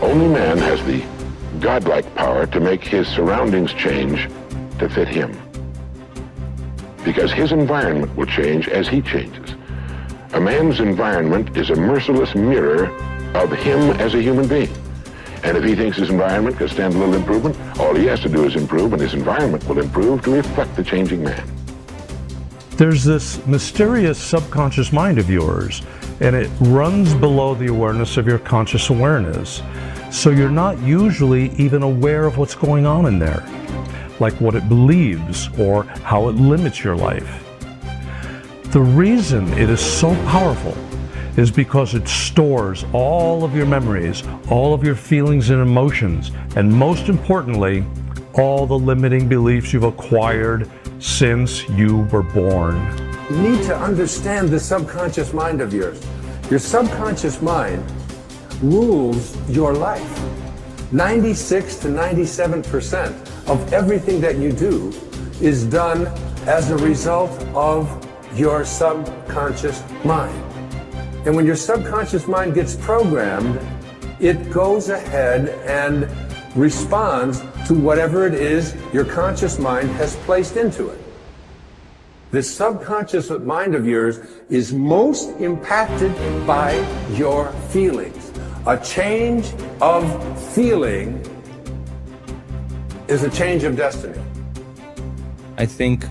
Only man has the godlike power to make his surroundings change to fit him, because his environment will change as he changes. A man's environment is a merciless mirror of him as a human being. And if he thinks his environment can stand a little improvement, all he has to do is improve, and his environment will improve to reflect the changing man. There's this mysterious subconscious mind of yours, and it runs below the awareness of your conscious awareness. So you're not usually even aware of what's going on in there, like what it believes or how it limits your life. The reason it is so powerful is because it stores all of your memories, all of your feelings and emotions, and most importantly, all the limiting beliefs you've acquired since you were born. You need to understand the subconscious mind of yours. Your subconscious mind rules your life. 96 to 97% of everything that you do is done as a result of your subconscious mind. And when your subconscious mind gets programmed, it goes ahead and responds to whatever it is your conscious mind has placed into it. This subconscious mind of yours is most impacted by your feelings. A change of feeling is a change of destiny. I think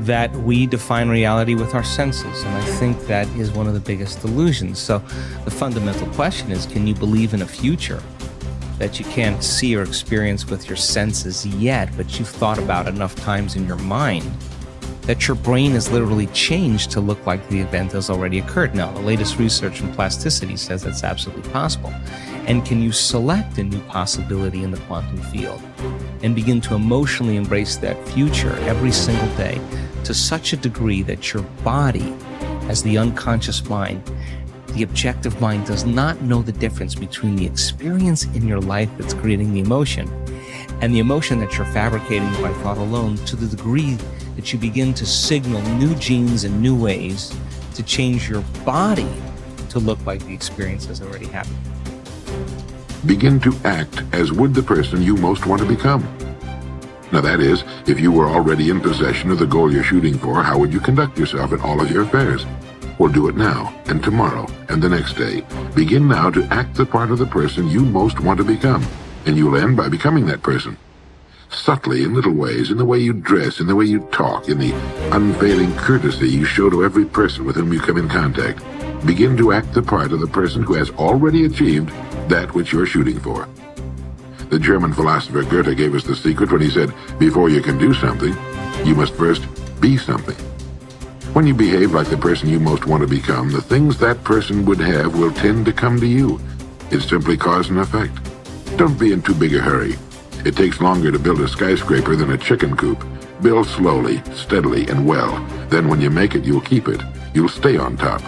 that we define reality with our senses, and I think that is one of the biggest illusions. So the fundamental question is, can you believe in a future that you can't see or experience with your senses yet, but you've thought about enough times in your mind that your brain has literally changed to look like the event has already occurred? Now, the latest research in plasticity says that's absolutely possible. And can you select a new possibility in the quantum field and begin to emotionally embrace that future every single day to such a degree that your body, as the unconscious mind, the objective mind, does not know the difference between the experience in your life that's creating the emotion and the emotion that you're fabricating by thought alone, to the degree that you begin to signal new genes and new ways to change your body to look like the experience has already happened. Begin to act as would the person you most want to become. Now that is, if you were already in possession of the goal you're shooting for, how would you conduct yourself in all of your affairs? Well, do it now, and tomorrow, and the next day. Begin now to act the part of the person you most want to become, and you'll end by becoming that person. Subtly, in little ways, in the way you dress, in the way you talk, in the unfailing courtesy you show to every person with whom you come in contact. Begin to act the part of the person who has already achieved that which you're shooting for. The German philosopher Goethe gave us the secret when he said, before you can do something, you must first be something. When you behave like the person you most want to become, the things that person would have will tend to come to you. It's simply cause and effect. Don't be in too big a hurry. It takes longer to build a skyscraper than a chicken coop. Build slowly, steadily, and well. Then when you make it, you'll keep it. You'll stay on top.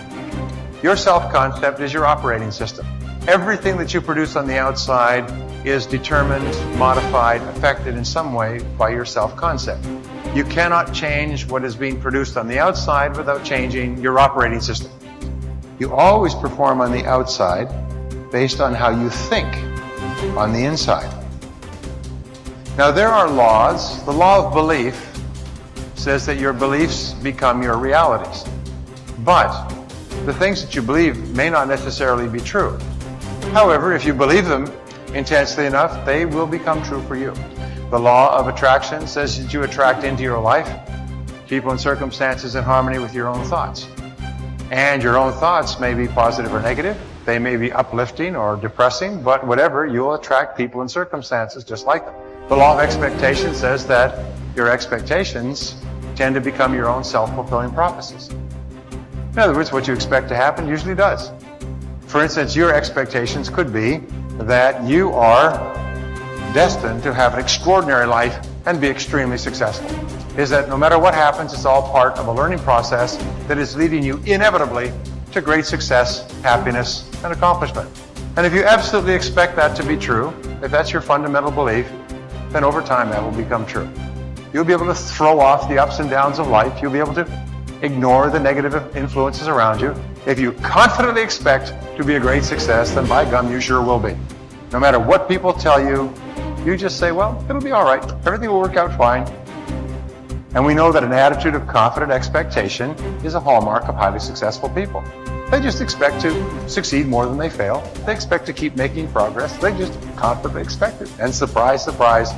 Your self-concept is your operating system. Everything that you produce on the outside is determined, modified, affected in some way by your self-concept. You cannot change what is being produced on the outside without changing your operating system. You always perform on the outside based on how you think on the inside. Now there are laws. The law of belief says that your beliefs become your realities. But the things that you believe may not necessarily be true. However, if you believe them intensely enough, they will become true for you. The law of attraction says that you attract into your life people and circumstances in harmony with your own thoughts. And your own thoughts may be positive or negative. They may be uplifting or depressing, but whatever, you'll attract people and circumstances just like them. The law of expectation says that your expectations tend to become your own self-fulfilling prophecies. In other words, what you expect to happen usually does. For instance, your expectations could be that you are destined to have an extraordinary life and be extremely successful. Is that no matter what happens, it's all part of a learning process that is leading you inevitably to great success, happiness, and accomplishment. And if you absolutely expect that to be true, if that's your fundamental belief, then over time that will become true. You'll be able to throw off the ups and downs of life. You'll be able to ignore the negative influences around you. If you confidently expect to be a great success, then by gum, you sure will be. No matter what people tell you, you just say, well, it'll be all right. Everything will work out fine. And we know that an attitude of confident expectation is a hallmark of highly successful people. They just expect to succeed more than they fail. They expect to keep making progress. They just confidently expect it. And surprise, surprise,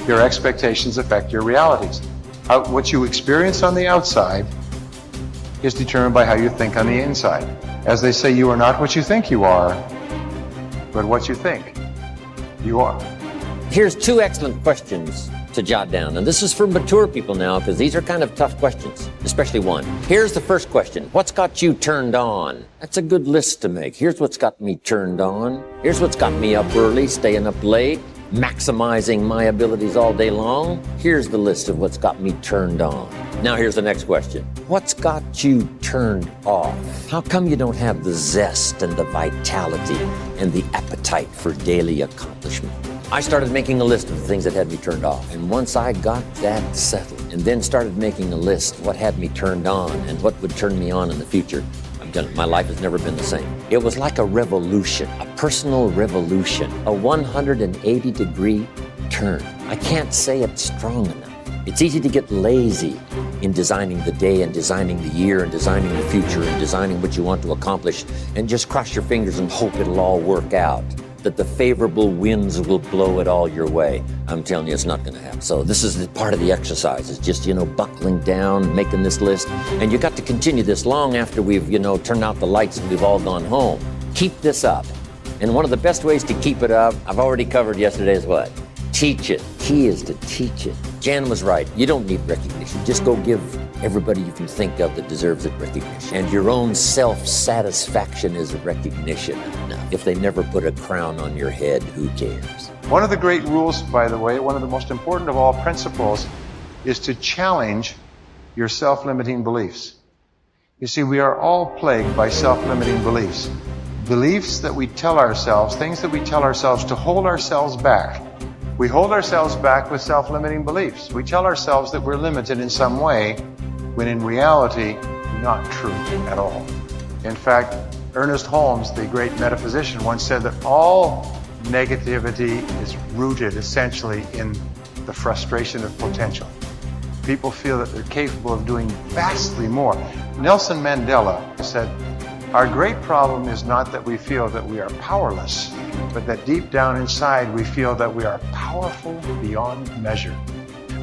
your expectations affect your realities. What you experience on the outside is determined by how you think on the inside. As they say, you are not what you think you are, but what you think you are. Here's 2 excellent questions to jot down. And this is for mature people now, because these are kind of tough questions, especially one. Here's the first question. What's got you turned on? That's a good list to make. Here's what's got me turned on. Here's what's got me up early, staying up late, maximizing my abilities all day long. Here's the list of what's got me turned on. Now here's the next question. What's got you turned off? How come you don't have the zest and the vitality and the appetite for daily accomplishment? I started making a list of the things that had me turned off. And once I got that settled and then started making a list of what had me turned on and what would turn me on in the future, my life has never been the same. It was like a revolution, a personal revolution, a 180-degree turn. I can't say it's strong enough. It's easy to get lazy in designing the day and designing the year and designing the future and designing what you want to accomplish and just cross your fingers and hope it'll all work out, that the favorable winds will blow it all your way. I'm telling you, it's not going to happen. So this is part of the exercise. It's just, buckling down, making this list. And you got to continue this long after we've, turned out the lights and we've all gone home. Keep this up. And one of the best ways to keep it up, I've already covered yesterday, is what? Teach it. Key is to teach it. Jan was right. You don't need recognition. Just go give everybody you can think of that deserves it recognition. And your own self-satisfaction is a recognition. Now, if they never put a crown on your head, who cares? One of the great rules, by the way, one of the most important of all principles, is to challenge your self-limiting beliefs. You see, we are all plagued by self-limiting beliefs. Beliefs that we tell ourselves, things that we tell ourselves to hold ourselves back. We hold ourselves back with self-limiting beliefs. We tell ourselves that we're limited in some way, when in reality, not true at all. In fact, Ernest Holmes, the great metaphysician, once said that all negativity is rooted essentially in the frustration of potential. People feel that they're capable of doing vastly more. Nelson Mandela said, our great problem is not that we feel that we are powerless, but that deep down inside we feel that we are powerful beyond measure.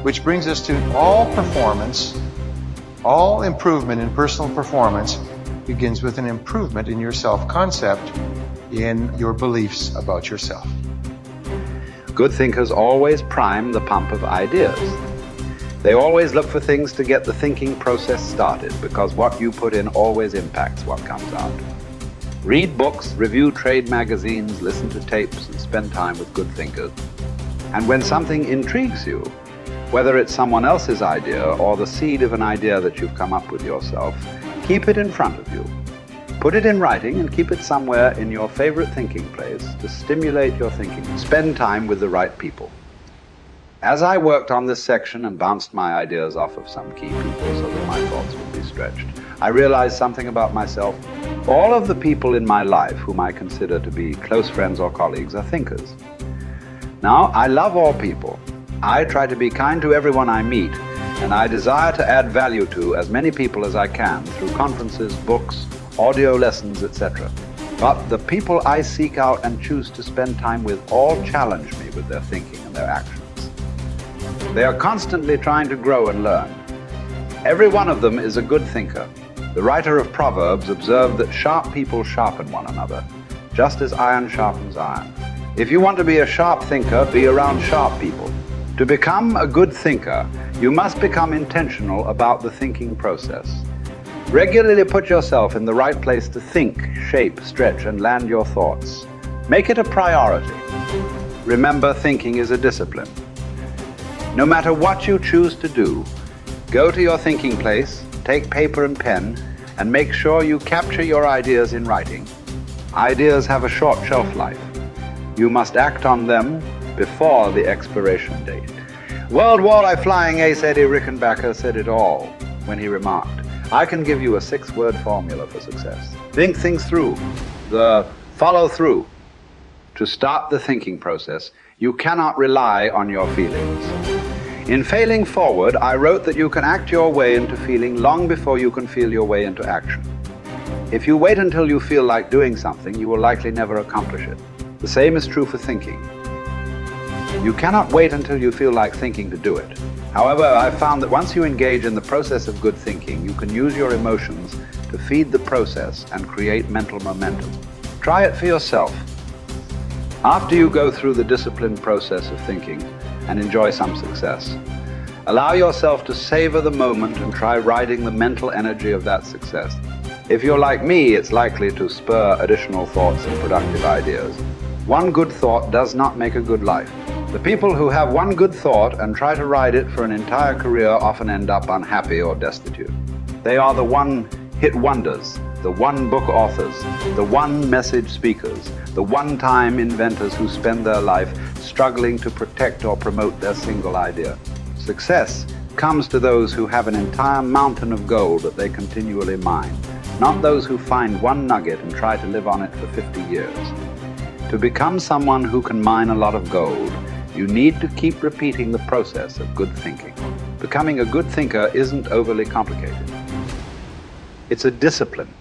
Which brings us to all performance, all improvement in personal performance begins with an improvement in your self-concept, in your beliefs about yourself. Good thinkers always prime the pump of ideas. They always look for things to get the thinking process started, because what you put in always impacts what comes out. Read books, review trade magazines, listen to tapes, and spend time with good thinkers. And when something intrigues you, whether it's someone else's idea or the seed of an idea that you've come up with yourself, keep it in front of you. Put it in writing and keep it somewhere in your favorite thinking place to stimulate your thinking. Spend time with the right people. As I worked on this section and bounced my ideas off of some key people so that my thoughts would be stretched, I realized something about myself. All of the people in my life whom I consider to be close friends or colleagues are thinkers. Now, I love all people. I try to be kind to everyone I meet, and I desire to add value to as many people as I can through conferences, books, audio lessons, etc. But the people I seek out and choose to spend time with all challenge me with their thinking and their actions. They are constantly trying to grow and learn. Every one of them is a good thinker. The writer of Proverbs observed that sharp people sharpen one another, just as iron sharpens iron. If you want to be a sharp thinker, be around sharp people. To become a good thinker, you must become intentional about the thinking process. Regularly put yourself in the right place to think, shape, stretch, and land your thoughts. Make it a priority. Remember, thinking is a discipline. No matter what you choose to do, go to your thinking place, take paper and pen, and make sure you capture your ideas in writing. Ideas have a short shelf life. You must act on them before the expiration date. World Walleye flying ace Eddie Rickenbacker said it all when he remarked, I can give you a 6-word formula for success. Think things through. The follow through. To start the thinking process, you cannot rely on your feelings. In Failing Forward, I wrote that you can act your way into feeling long before you can feel your way into action. If you wait until you feel like doing something, you will likely never accomplish it. The same is true for thinking. You cannot wait until you feel like thinking to do it. However, I've found that once you engage in the process of good thinking, you can use your emotions to feed the process and create mental momentum. Try it for yourself. After you go through the disciplined process of thinking and enjoy some success, allow yourself to savor the moment and try riding the mental energy of that success. If you're like me, it's likely to spur additional thoughts and productive ideas. One good thought does not make a good life. The people who have one good thought and try to ride it for an entire career often end up unhappy or destitute. They are the one-hit wonders, the one-book authors, the one-message speakers, the one-time inventors who spend their life struggling to protect or promote their single idea. Success comes to those who have an entire mountain of gold that they continually mine, not those who find one nugget and try to live on it for 50 years. To become someone who can mine a lot of gold, you need to keep repeating the process of good thinking. Becoming a good thinker isn't overly complicated. It's a discipline.